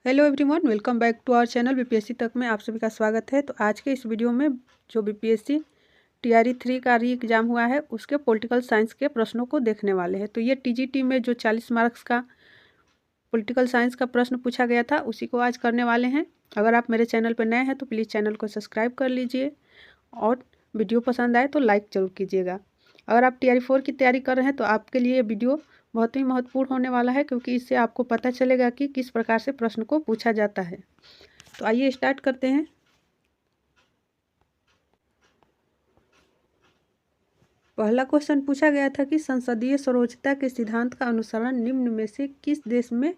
Hello everyone, welcome back to our channel BPSC तक में आप सभी का स्वागत है। तो आज के इस वीडियो में जो बीपीएससी टीआरई 3 का री एग्ज़ाम हुआ है उसके पॉलिटिकल साइंस के प्रश्नों को देखने वाले हैं। तो ये टीजीटी में जो 40 मार्क्स का पॉलिटिकल साइंस का प्रश्न पूछा गया था उसी को आज करने वाले हैं। अगर आप मेरे चैनल पर नए हैं तो प्लीज़ चैनल को सब्सक्राइब कर लीजिए और वीडियो पसंद आए तो लाइक ज़रूर कीजिएगा। अगर आप टीआरई 4 की तैयारी कर रहे हैं तो आपके लिए ये वीडियो बहुत ही महत्वपूर्ण होने वाला है, क्योंकि इससे आपको पता चलेगा कि किस प्रकार से प्रश्न को पूछा जाता है। तो आइए स्टार्ट करते हैं। पहला क्वेश्चन पूछा गया था कि संसदीय सर्वोच्चता के सिद्धांत का अनुसरण निम्न में से किस देश में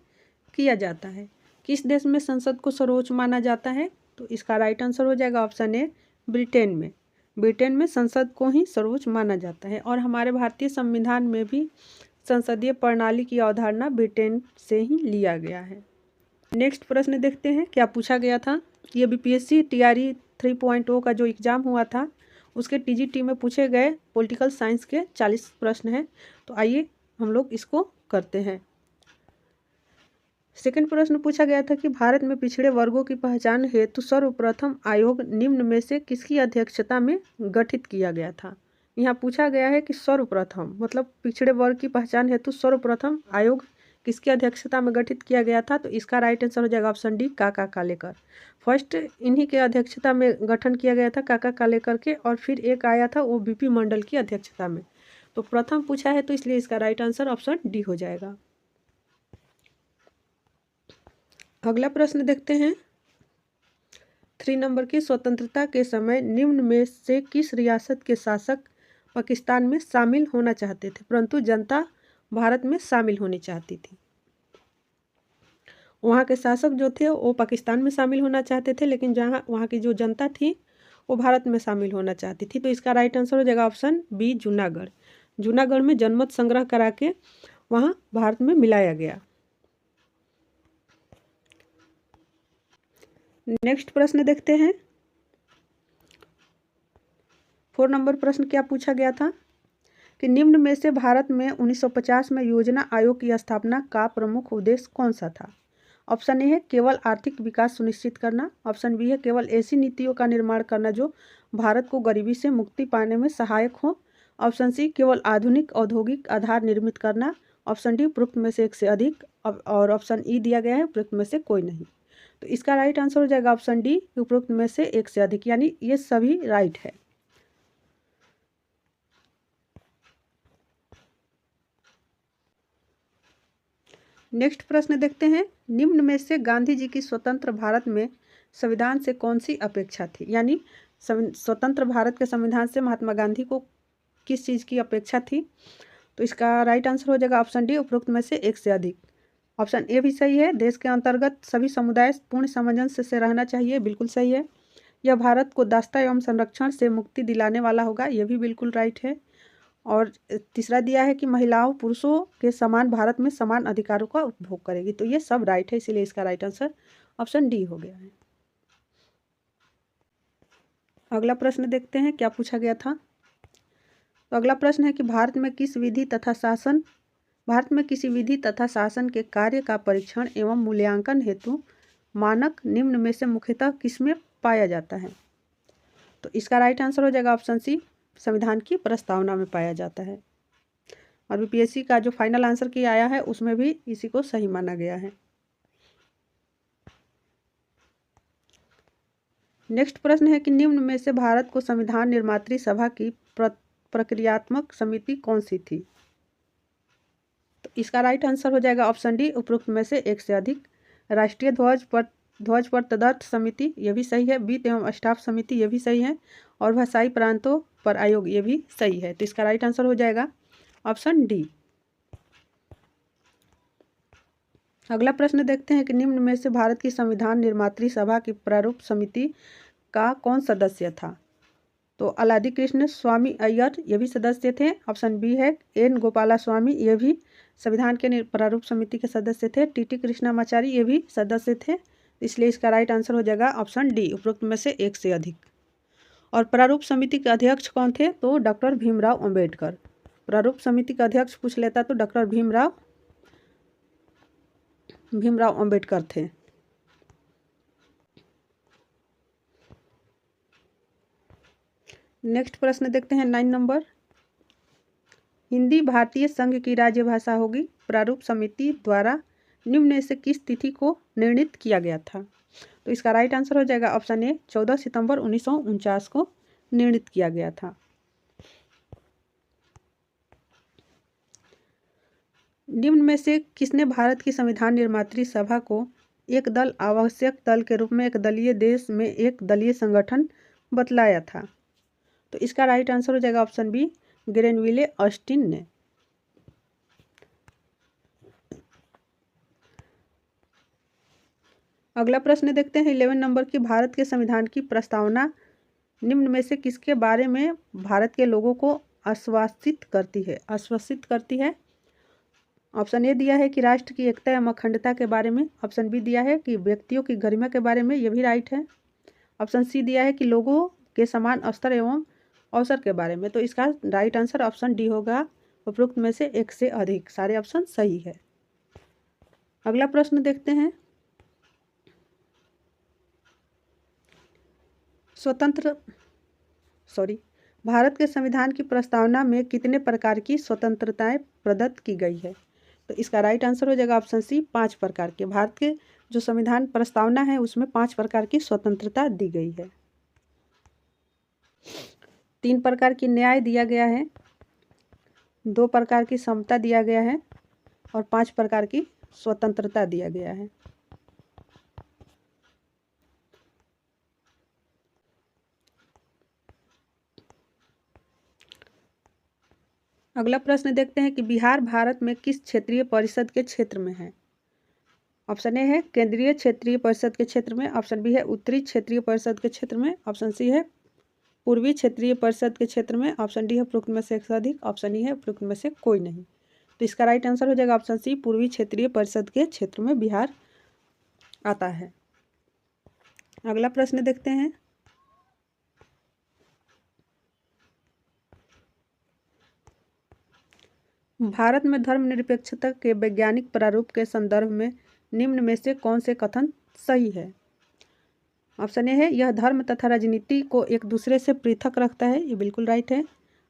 किया जाता है। किस देश में संसद को सर्वोच्च माना जाता है? तो इसका राइट आंसर हो जाएगा ऑप्शन ए, ब्रिटेन में। ब्रिटेन में संसद को ही सर्वोच्च माना जाता है और हमारे भारतीय संविधान में भी संसदीय प्रणाली की अवधारणा ब्रिटेन से ही लिया गया है। नेक्स्ट प्रश्न देखते हैं क्या पूछा गया था। ये बीपीएससी टीआरई 3.0 का जो एग्ज़ाम हुआ था उसके टीजीटी में पूछे गए पॉलिटिकल साइंस के 40 प्रश्न हैं। तो आइए हम लोग इसको करते हैं। सेकंड प्रश्न पूछा गया था कि भारत में पिछड़े वर्गों की पहचान हेतु सर्वप्रथम आयोग निम्न में से किसकी अध्यक्षता में गठित किया गया था। यहाँ पूछा गया है कि सर्वप्रथम मतलब पिछड़े वर्ग की पहचान हेतु सर्वप्रथम आयोग किसकी अध्यक्षता में गठित किया गया था। तो इसका राइट आंसर हो जाएगा ऑप्शन डी, काका कालेकर। फर्स्ट इन्हीं के अध्यक्षता में गठन किया गया था, काका कालेकर के, और फिर एक आया था वो बीपी मंडल की अध्यक्षता में। तो प्रथम पूछा है तो इसलिए इसका राइट आंसर ऑप्शन डी हो जाएगा। अगला प्रश्न देखते हैं। 3 नंबर की स्वतंत्रता के समय निम्न में से किस रियासत के शासक पाकिस्तान में शामिल होना चाहते थे परंतु जनता भारत में शामिल होनी चाहती थी। वहाँ के शासक जो थे वो पाकिस्तान में शामिल होना चाहते थे, लेकिन जहाँ वहाँ की जो जनता थी वो भारत में शामिल होना चाहती थी। तो इसका राइट आंसर हो जाएगा ऑप्शन बी, जूनागढ़। जूनागढ़ में जनमत संग्रह करा के वहाँ भारत में मिलाया गया। नेक्स्ट प्रश्न देखते हैं। 4 नंबर प्रश्न क्या पूछा गया था कि निम्न में से भारत में 1950 में योजना आयोग की स्थापना का प्रमुख उद्देश्य कौन सा था। ऑप्शन ए है केवल आर्थिक विकास सुनिश्चित करना। ऑप्शन बी है केवल ऐसी नीतियों का निर्माण करना जो भारत को गरीबी से मुक्ति पाने में सहायक हो। ऑप्शन सी केवल आधुनिक औद्योगिक आधार निर्मित करना। ऑप्शन डी उपरोक्त में से एक से अधिक, और ऑप्शन ई दिया गया है उपरोक्त में से कोई नहीं। तो इसका राइट आंसर हो जाएगा ऑप्शन डी, उपरोक्त में से एक से अधिक, यानी ये सभी राइट है। नेक्स्ट प्रश्न देखते हैं। निम्न में से गांधी जी की स्वतंत्र भारत में संविधान से कौन सी अपेक्षा थी, यानी स्वतंत्र भारत के संविधान से महात्मा गांधी को किस चीज़ की अपेक्षा थी। तो इसका राइट आंसर हो जाएगा ऑप्शन डी, उपरोक्त में से एक से अधिक। ऑप्शन ए भी सही है, देश के अंतर्गत सभी समुदाय पूर्ण सामंजस्य से रहना चाहिए, बिल्कुल सही है। यह भारत को दासता एवं संरक्षण से मुक्ति दिलाने वाला होगा, यह भी बिल्कुल राइट है। और तीसरा दिया है कि महिलाओं पुरुषों के समान भारत में समान अधिकारों का उपभोग करेगी। तो ये सब राइट है, इसीलिए इसका राइट आंसर ऑप्शन डी हो गया है। अगला प्रश्न देखते हैं क्या पूछा गया था। तो अगला प्रश्न है कि भारत में किसी विधि तथा शासन के कार्य का परीक्षण एवं मूल्यांकन हेतु मानक निम्न में से मुख्यतः किसमें पाया जाता है। तो इसका राइट आंसर हो जाएगा ऑप्शन सी, संविधान की प्रस्तावना में पाया जाता है। और बीपीएससी का जो फाइनल आंसर की आया है उसमें भी इसी को सही माना गया है। नेक्स्ट प्रश्न है कि निम्न में से भारत को संविधान निर्मात्री सभा की प्रक्रियात्मक समिति कौन सी थी। तो इसका राइट आंसर हो जाएगा ऑप्शन डी, उपरोक्त में से एक से अधिक। राष्ट्रीय ध्वज पर तदर्थ समिति, यह भी सही है। वित्त एवं स्टाफ समिति, यह भी सही है। और भाषाई प्रांतों पर आयोग, ये भी सही है। तो इसका राइट आंसर हो जाएगा ऑप्शन डी। अगला प्रश्न देखते हैं कि निम्न में से भारत की संविधान निर्मात्री सभा की प्रारूप समिति का कौन सदस्य था। तो अलादी कृष्ण स्वामी अय्यर, ये भी सदस्य थे। ऑप्शन बी है एन गोपाला स्वामी, ये भी संविधान के प्रारूप समिति के सदस्य थे। टीटी कृष्णामाचारी, ये भी सदस्य थे। इसलिए इसका राइट आंसर हो जाएगा ऑप्शन डी, उपरोक्त में से एक से अधिक। और प्रारूप समिति के अध्यक्ष कौन थे, तो डॉक्टर भीमराव अंबेडकर। प्रारूप समिति का अध्यक्ष पूछ लेता तो डॉक्टर भीमराव अंबेडकर थे। नेक्स्ट प्रश्न देखते हैं 9 नंबर। हिंदी भारतीय संघ की राज्य भाषा होगी। प्रारूप समिति द्वारा निम्न में से किस तिथि को निर्णीत किया गया था? तो इसका राइट आंसर हो जाएगा ऑप्शन ए 14 सितंबर 1949 को निर्णीत किया गया था। निम्न में से किसने भारत की संविधान निर्मात्री सभा को एक दल आवश्यक दल के रूप में एक दलीय देश में एक दलीय संगठन बतलाया था? तो इसका राइट आंसर हो जाएगा ऑप्शन बी ग्रेनविले ऑस्टिन ने। अगला प्रश्न देखते हैं 11 नंबर की। भारत के संविधान की प्रस्तावना निम्न में से किसके बारे में भारत के लोगों को आश्वासित करती है? ऑप्शन ए दिया है कि राष्ट्र की एकता एवं अखंडता के बारे में। ऑप्शन बी दिया है कि व्यक्तियों की गरिमा के बारे में, ये भी राइट है। ऑप्शन सी दिया है कि लोगों के समान अवसर एवं अवसर के बारे में। तो इसका राइट आंसर ऑप्शन डी होगा, उपरोक्त में से एक से अधिक। सारे ऑप्शन सही है। अगला प्रश्न देखते हैं। भारत के संविधान की प्रस्तावना में कितने प्रकार की स्वतंत्रताएं प्रदत्त की गई है? तो इसका राइट आंसर हो जाएगा ऑप्शन सी 5 प्रकार के। भारत के जो संविधान प्रस्तावना है उसमें 5 प्रकार की स्वतंत्रता दी गई है। 3 प्रकार की न्याय दिया गया है, 2 प्रकार की समता दिया गया है और 5 प्रकार की स्वतंत्रता दिया गया है। अगला प्रश्न देखते हैं कि बिहार भारत में किस क्षेत्रीय परिषद के क्षेत्र में है? ऑप्शन ए है केंद्रीय क्षेत्रीय परिषद के क्षेत्र में। ऑप्शन बी है उत्तरी क्षेत्रीय परिषद के क्षेत्र में। ऑप्शन सी है पूर्वी क्षेत्रीय परिषद के क्षेत्र में। ऑप्शन डी है उपरोक्त में से एक से अधिक। ऑप्शन ई है उपरोक्त में से कोई नहीं। तो इसका राइट आंसर हो जाएगा ऑप्शन सी पूर्वी क्षेत्रीय परिषद के क्षेत्र में बिहार आता है। अगला प्रश्न देखते हैं। भारत में धर्मनिरपेक्षता के वैज्ञानिक प्रारूप के संदर्भ में निम्न में से कौन से कथन सही है? ऑप्शन ए है यह धर्म तथा राजनीति को एक दूसरे से पृथक रखता है। ये बिल्कुल राइट है।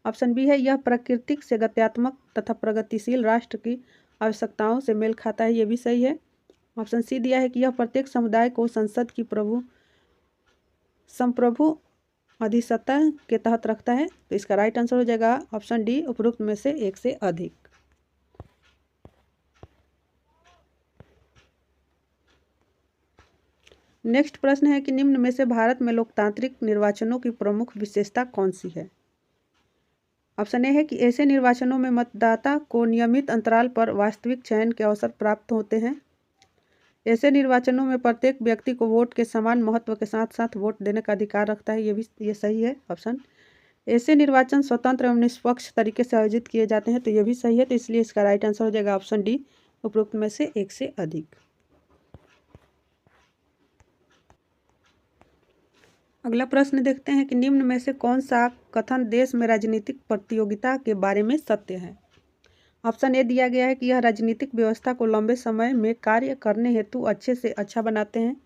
ऑप्शन बी है यह प्राकृतिक से गत्यात्मक तथा प्रगतिशील राष्ट्र की आवश्यकताओं से मेल खाता है। ये भी सही है। ऑप्शन सी दिया है कि यह प्रत्येक समुदाय को संसद की संप्रभु अधिसत्ता के तहत रखता है। तो इसका राइट आंसर हो जाएगा ऑप्शन डी उपरोक्त में से एक से अधिक। नेक्स्ट प्रश्न है कि निम्न में से भारत में लोकतांत्रिक निर्वाचनों की प्रमुख विशेषता कौन सी है? ऑप्शन ए है कि ऐसे निर्वाचनों में मतदाता को नियमित अंतराल पर वास्तविक चयन के अवसर प्राप्त होते हैं। ऐसे निर्वाचनों में प्रत्येक व्यक्ति को वोट के समान महत्व के साथ साथ वोट देने का अधिकार रखता है। ये सही है ऑप्शन। ऐसे निर्वाचन स्वतंत्र एवं निष्पक्ष तरीके से आयोजित किए जाते हैं। तो ये भी सही है। तो इसलिए इसका राइट आंसर हो जाएगा ऑप्शन डी उपरोक्त में से एक से अधिक। अगला प्रश्न देखते हैं कि निम्न में से कौन सा कथन देश में राजनीतिक प्रतियोगिता के बारे में सत्य है? ऑप्शन ए दिया गया है कि यह राजनीतिक व्यवस्था को लंबे समय में कार्य करने हेतु अच्छे से अच्छा बनाते हैं।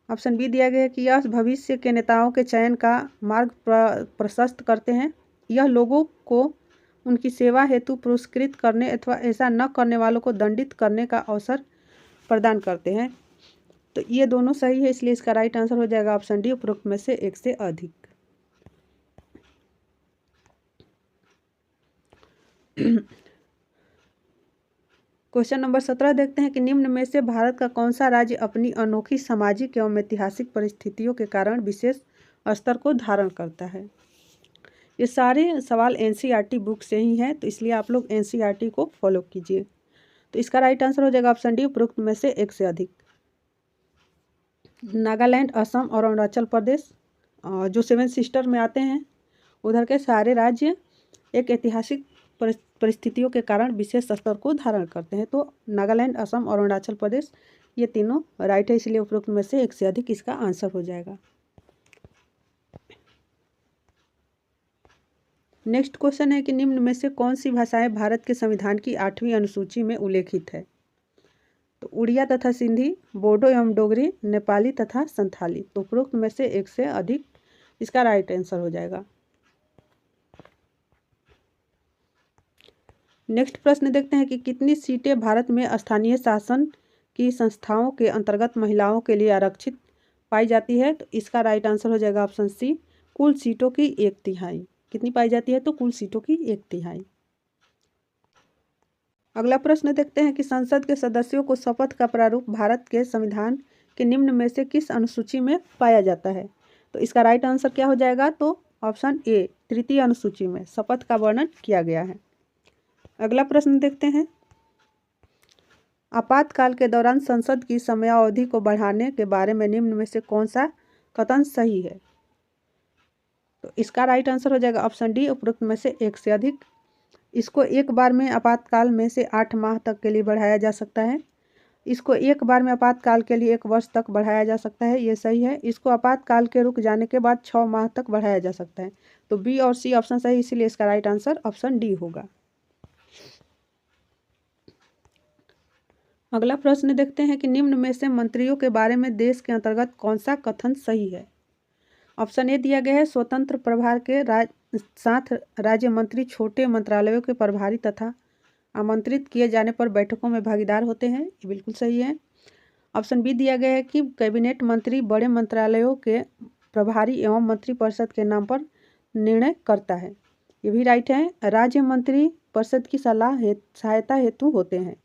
ऑप्शन बी दिया गया है कि यह भविष्य के नेताओं के चयन का मार्ग प्रशस्त करते हैं। यह लोगों को उनकी सेवा हेतु पुरस्कृत करने अथवा ऐसा न करने वालों को दंडित करने का अवसर प्रदान करते हैं। तो ये दोनों सही है। इसलिए इसका राइट आंसर हो जाएगा ऑप्शन डी उपरोक्त में से एक से अधिक। क्वेश्चन नंबर 17 देखते हैं कि निम्न में से भारत का कौन सा राज्य अपनी अनोखी सामाजिक एवं ऐतिहासिक परिस्थितियों के कारण विशेष स्तर को धारण करता है? ये सारे सवाल एनसीईआरटी बुक से ही हैं, तो इसलिए आप लोग एनसीईआरटी को फॉलो कीजिए। तो इसका राइट आंसर हो जाएगा ऑप्शन डी उपरोक्त में से एक से अधिक। नागालैंड, असम और अरुणाचल प्रदेश जो 7 सिस्टर में आते हैं, उधर के सारे राज्य एक ऐतिहासिक परिस्थितियों के कारण विशेष स्तर को धारण करते हैं। तो नागालैंड, असम और अरुणाचल प्रदेश ये तीनों राइट है। इसलिए उपरोक्त में से एक से अधिक इसका आंसर हो जाएगा। नेक्स्ट क्वेश्चन है कि निम्न में से कौन सी भाषाएं भारत के संविधान की 8वीं अनुसूची में उल्लेखित है? तो उड़िया तथा सिंधी, बोडो एवं डोगरी, नेपाली तथा संथाली। तो उपरोक्त में से एक से अधिक इसका राइट आंसर हो जाएगा। नेक्स्ट प्रश्न देखते हैं कि कितनी सीटें भारत में स्थानीय शासन की संस्थाओं के अंतर्गत महिलाओं के लिए आरक्षित पाई जाती है। तो इसका राइट आंसर हो जाएगा ऑप्शन सी, कुल सीटों की 1/3। कितनी पाई जाती है? तो कुल सीटों की 1/3। अगला प्रश्न देखते हैं कि संसद के सदस्यों को शपथ का प्रारूप भारत के संविधान के निम्न में से किस अनुसूची में पाया जाता है? तो इसका राइट आंसर क्या हो जाएगा? तो ऑप्शन ए, तृतीय अनुसूची में शपथ का वर्णन किया गया है। अगला प्रश्न देखते हैं, आपातकाल के दौरान संसद की समयावधि को बढ़ाने के बारे में निम्न में से कौन सा कथन सही है? तो इसका राइट आंसर हो जाएगा ऑप्शन डी, उपरोक्त में से एक से अधिक। इसको एक बार में आपातकाल में से 8 माह तक के लिए बढ़ाया जा सकता है। इसको एक बार में आपातकाल के लिए 1 वर्ष तक बढ़ाया जा सकता है, ये सही है। इसको आपातकाल के रुक जाने के बाद 6 माह तक बढ़ाया जा सकता है। तो बी और सी ऑप्शन सही, इसीलिए इसका राइट आंसर ऑप्शन डी होगा। अगला प्रश्न देखते हैं कि निम्न में से मंत्रियों के बारे में देश के अंतर्गत कौन सा कथन सही है? ऑप्शन ए दिया गया है, स्वतंत्र प्रभार के साथ राज्य मंत्री छोटे मंत्रालयों के प्रभारी तथा आमंत्रित किए जाने पर बैठकों में भागीदार होते हैं, ये बिल्कुल सही है। ऑप्शन बी दिया गया है कि कैबिनेट मंत्री बड़े मंत्रालयों के प्रभारी एवं मंत्रिपरिषद के नाम पर निर्णय करता है, ये भी राइट है। राज्य मंत्री परिषद की सहायता हेतु होते हैं।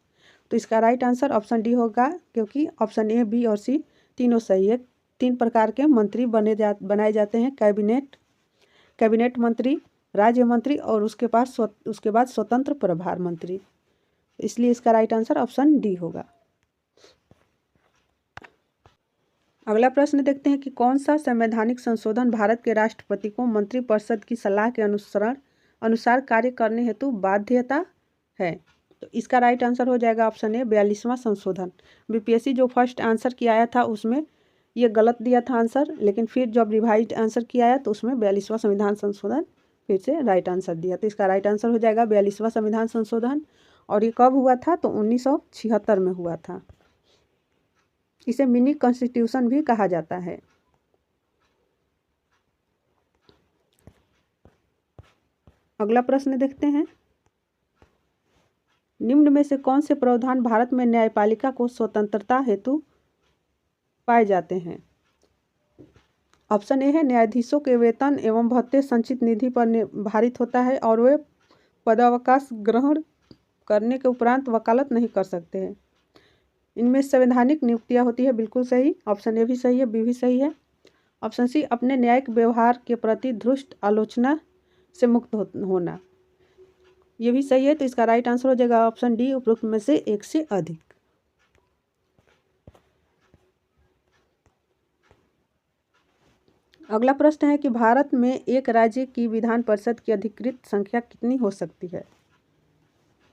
तो इसका राइट आंसर ऑप्शन डी होगा, क्योंकि ऑप्शन ए, बी और सी तीनों सही है। 3 प्रकार के मंत्री बनाए जाते हैं, कैबिनेट मंत्री, राज्य मंत्री और उसके बाद स्वतंत्र प्रभार मंत्री। इसलिए इसका राइट आंसर ऑप्शन डी होगा। अगला प्रश्न देखते हैं कि कौन सा संवैधानिक संशोधन भारत के राष्ट्रपति को मंत्रिपरिषद की सलाह के अनुसार कार्य करने हेतु बाध्यता है? तो इसका राइट आंसर हो जाएगा ऑप्शन ए, 42वां संशोधन। बीपीएससी जो फर्स्ट आंसर किया आया था उसमें ये गलत दिया था आंसर, लेकिन फिर जब रिवाइज आंसर किया आया तो उसमें 42वां संविधान संशोधन फिर से राइट आंसर दिया। तो इसका राइट आंसर हो जाएगा 42वां संविधान संशोधन। और ये कब हुआ था? तो 1976 में हुआ था। इसे मिनी कॉन्स्टिट्यूशन भी कहा जाता है। अगला प्रश्न देखते हैं, निम्न में से कौन से प्रावधान भारत में न्यायपालिका को स्वतंत्रता हेतु पाए जाते हैं? ऑप्शन ए है, न्यायाधीशों के वेतन एवं भत्ते संचित निधि पर निर्धारित होता है और वे पदावकाश ग्रहण करने के उपरांत वकालत नहीं कर सकते हैं। इनमें संवैधानिक नियुक्तियां होती है, बिल्कुल सही। ऑप्शन ए भी सही है, बी भी सही है। ऑप्शन सी, अपने न्यायिक व्यवहार के प्रति धृष्ट आलोचना से मुक्त होना, ये भी सही है। तो इसका राइट आंसर हो जाएगा ऑप्शन डी, उपरोक्त में से एक से अधिक। अगला प्रश्न है कि भारत में एक राज्य की विधान परिषद की अधिकृत संख्या कितनी हो सकती है?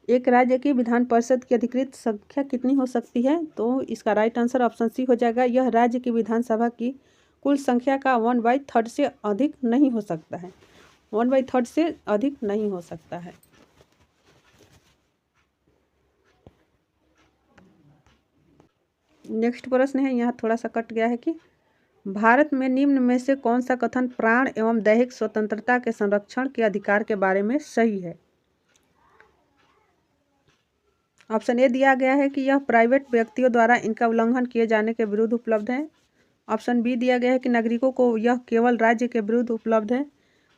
एक राज्य की विधान परिषद की अधिकृत संख्या कितनी हो सकती है? तो इसका राइट आंसर ऑप्शन सी हो जाएगा, यह राज्य की विधानसभा की कुल संख्या का 1/3 से अधिक नहीं हो सकता है। 1/3 से अधिक नहीं हो सकता है। नेक्स्ट प्रश्न है, यहाँ थोड़ा सा कट गया है कि भारत में निम्न में से कौन सा कथन प्राण एवं दैहिक स्वतंत्रता के संरक्षण के अधिकार के बारे में सही है? ऑप्शन ए दिया गया है कि यह प्राइवेट व्यक्तियों द्वारा इनका उल्लंघन किए जाने के विरुद्ध उपलब्ध है। ऑप्शन बी दिया गया है कि नागरिकों को यह केवल राज्य के विरुद्ध उपलब्ध है।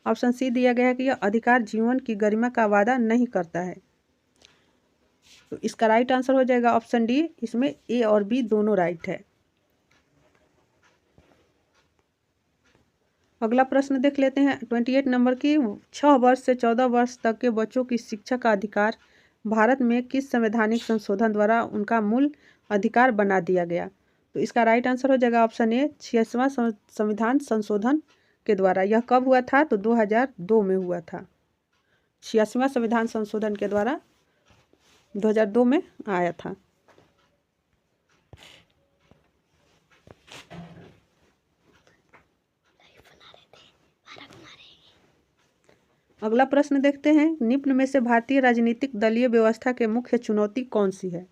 ऑप्शन सी दिया गया है कि यह अधिकार जीवन की गरिमा का वादा नहीं करता है। तो इसका राइट आंसर हो जाएगा ऑप्शन डी, इसमें ए और बी दोनों राइट है। अगला प्रश्न देख लेते हैं 28 नंबर की, 6 वर्ष से 14 वर्ष तक के बच्चों की शिक्षा का अधिकार भारत में किस संवैधानिक संशोधन द्वारा उनका मूल अधिकार बना दिया गया? तो इसका राइट आंसर हो जाएगा ऑप्शन ए, 86वां संविधान संशोधन के द्वारा। यह कब हुआ था? तो 2002 में हुआ था। 86वां संविधान संशोधन के द्वारा 2002 में आया था। अगला प्रश्न देखते हैं, निम्न में से भारतीय राजनीतिक दलीय व्यवस्था के मुख्य चुनौती कौन सी है?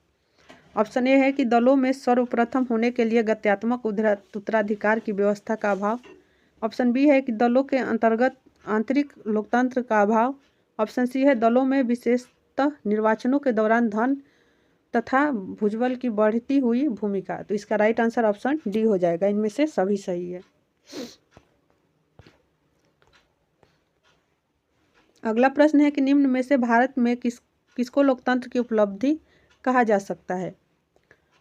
ऑप्शन ए है कि दलों में सर्वप्रथम होने के लिए गत्यात्मक उत्तराधिकार की व्यवस्था का अभाव। ऑप्शन बी है कि दलों के अंतर्गत आंतरिक लोकतंत्र का अभाव। ऑप्शन सी है दलों में विशेषतः निर्वाचनों के दौरान धन तथा भुजबल की बढ़ती हुई भूमिका। तो इसका राइट आंसर ऑप्शन डी हो जाएगा, इनमें से सभी सही है। अगला प्रश्न है कि निम्न में से भारत में किसको लोकतंत्र की उपलब्धि कहा जा सकता है।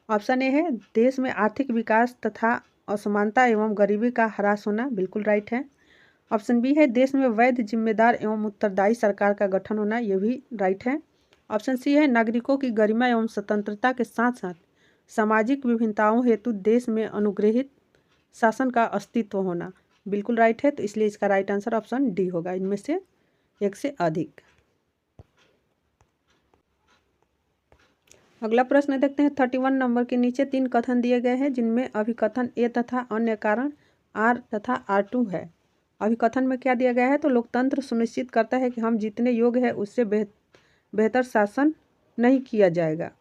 ऑप्शन ए है देश में आर्थिक विकास तथा असमानता एवं गरीबी का ह्रास होना, बिल्कुल राइट है। ऑप्शन बी है देश में वैध, जिम्मेदार एवं उत्तरदायी सरकार का गठन होना, यह भी राइट है। ऑप्शन सी है नागरिकों की गरिमा एवं स्वतंत्रता के साथ साथ सामाजिक विभिन्नताओं हेतु देश में अनुग्रहित शासन का अस्तित्व होना, बिल्कुल राइट है। तो इसलिए इसका राइट आंसर ऑप्शन डी होगा, इनमें से एक से अधिक। अगला प्रश्न देखते हैं 31 नंबर के नीचे 3 कथन दिए गए हैं जिनमें अभिकथन ए तथा अन्य कारण आर तथा R2 है। अभिकथन में क्या दिया गया है, तो लोकतंत्र सुनिश्चित करता है कि हम जितने योग्य हैं उससे बेहतर शासन नहीं किया जाएगा।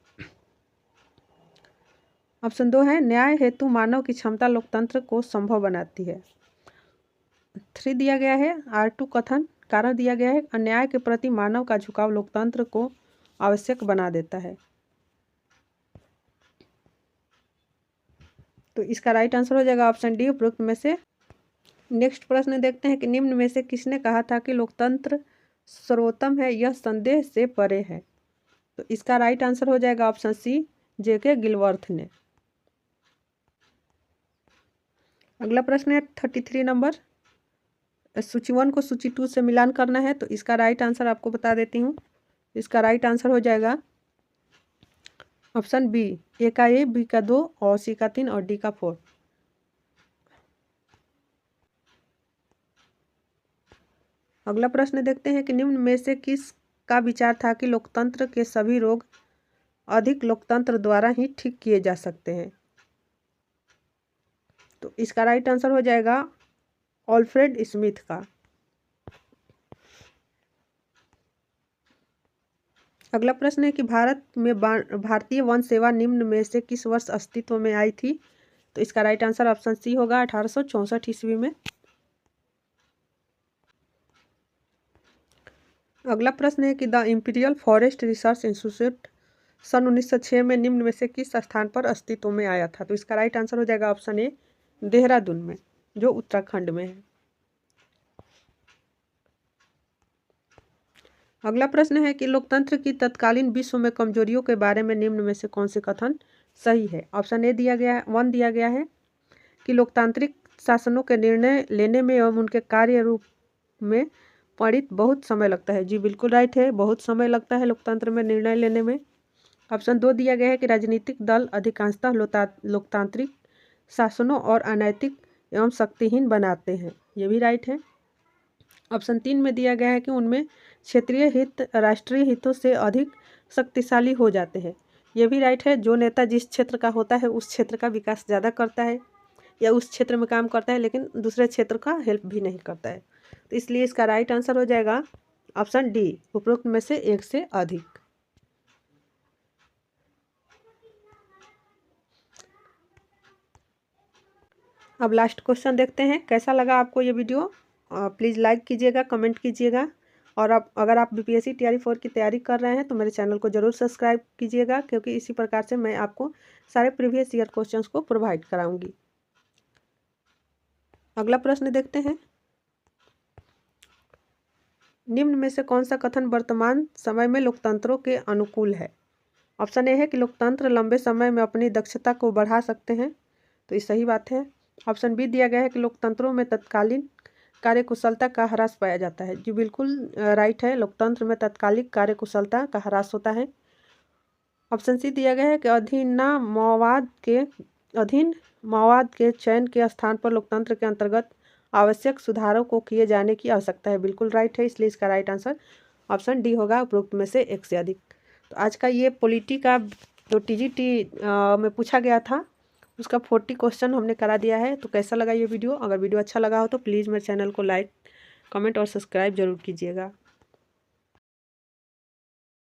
ऑप्शन 2 है न्याय हेतु मानव की क्षमता लोकतंत्र को संभव बनाती है। 3 दिया गया है R2 कथन, कारण दिया गया है अन्याय के प्रति मानव का झुकाव लोकतंत्र को आवश्यक बना देता है। तो इसका राइट आंसर हो जाएगा ऑप्शन डी, उपरोक्त में से। नेक्स्ट प्रश्न देखते हैं कि निम्न में से किसने कहा था कि लोकतंत्र सर्वोत्तम है, यह संदेह से परे है। तो इसका राइट आंसर हो जाएगा ऑप्शन सी, जेके गिलवर्थ ने। अगला प्रश्न है 33 नंबर, सूची 1 को सूची 2 से मिलान करना है। तो इसका राइट आंसर आपको बता देती हूँ। इसका राइट आंसर हो जाएगा ऑप्शन बी, ए का ए, बी का 2 और सी का 3 और डी का 4। अगला प्रश्न देखते हैं कि निम्न में से किस का विचार था कि लोकतंत्र के सभी रोग अधिक लोकतंत्र द्वारा ही ठीक किए जा सकते हैं। तो इसका राइट आंसर हो जाएगा ऑल्फ्रेड स्मिथ का। अगला प्रश्न है कि भारत में भारतीय वन सेवा निम्न में से किस वर्ष अस्तित्व में आई थी। तो इसका राइट आंसर ऑप्शन सी होगा 1864 ईस्वी में। अगला प्रश्न है कि the imperial forest research institute सन 1906 में निम्न में से किस स्थान पर अस्तित्व में आया था। तो इसका राइट आंसर हो जाएगा ऑप्शन ए, देहरादून में, जो उत्तराखंड में है। अगला प्रश्न है कि लोकतंत्र की तत्कालीन विश्व में कमजोरियों के बारे में निम्न में से कौन से कथन सही है। ऑप्शन ए दिया गया है 1 दिया गया है कि लोकतांत्रिक शासनों के निर्णय लेने में एवं उनके कार्य रूप में परित बहुत समय लगता है। जी बिल्कुल राइट है, बहुत समय लगता है लोकतंत्र में निर्णय लेने में। ऑप्शन 2 दिया गया है कि राजनीतिक दल अधिकांशतः लोकतांत्रिक शासनों और अनैतिक एवं शक्तिहीन बनाते हैं, ये भी राइट है। ऑप्शन 3 में दिया गया है कि उनमें क्षेत्रीय हित राष्ट्रीय हितों से अधिक शक्तिशाली हो जाते हैं, ये भी राइट है। जो नेता जिस क्षेत्र का होता है उस क्षेत्र का विकास ज़्यादा करता है या उस क्षेत्र में काम करता है, लेकिन दूसरे क्षेत्र का हेल्प भी नहीं करता है। तो इसलिए इसका राइट आंसर हो जाएगा ऑप्शन डी, उपरोक्त में से एक से अधिक। अब लास्ट क्वेश्चन देखते हैं। कैसा लगा आपको ये वीडियो, प्लीज़ लाइक कीजिएगा, कमेंट कीजिएगा। और अगर आप बीपीएससी टीआरई 4 की तैयारी कर रहे हैं तो मेरे चैनल को ज़रूर सब्सक्राइब कीजिएगा, क्योंकि इसी प्रकार से मैं आपको सारे प्रीवियस ईयर क्वेश्चंस को प्रोवाइड कराऊंगी। अगला प्रश्न देखते हैं। निम्न में से कौन सा कथन वर्तमान समय में लोकतंत्रों के अनुकूल है। ऑप्शन ए है कि लोकतंत्र लंबे समय में अपनी दक्षता को बढ़ा सकते हैं, तो ये सही बात है। ऑप्शन बी दिया गया है कि लोकतंत्रों में तत्कालीन कार्यकुशलता का ह्रास पाया जाता है। जी बिल्कुल राइट है, लोकतंत्र में तत्कालिक कार्यकुशलता का ह्रास होता है। ऑप्शन सी दिया गया है कि अधीन मवाद के चयन के स्थान पर लोकतंत्र के अंतर्गत आवश्यक सुधारों को किए जाने की आवश्यकता है, बिल्कुल राइट है। इसलिए इसका राइट आंसर ऑप्शन डी होगा, उपरोक्त में से एक से अधिक। तो आज का ये पॉलिटी का जो टीजीटी में पूछा गया था उसका 40 क्वेश्चन हमने करा दिया है। तो कैसा लगा ये वीडियो, अगर वीडियो अच्छा लगा हो तो प्लीज़ मेरे चैनल को लाइक, कमेंट और सब्सक्राइब जरूर कीजिएगा।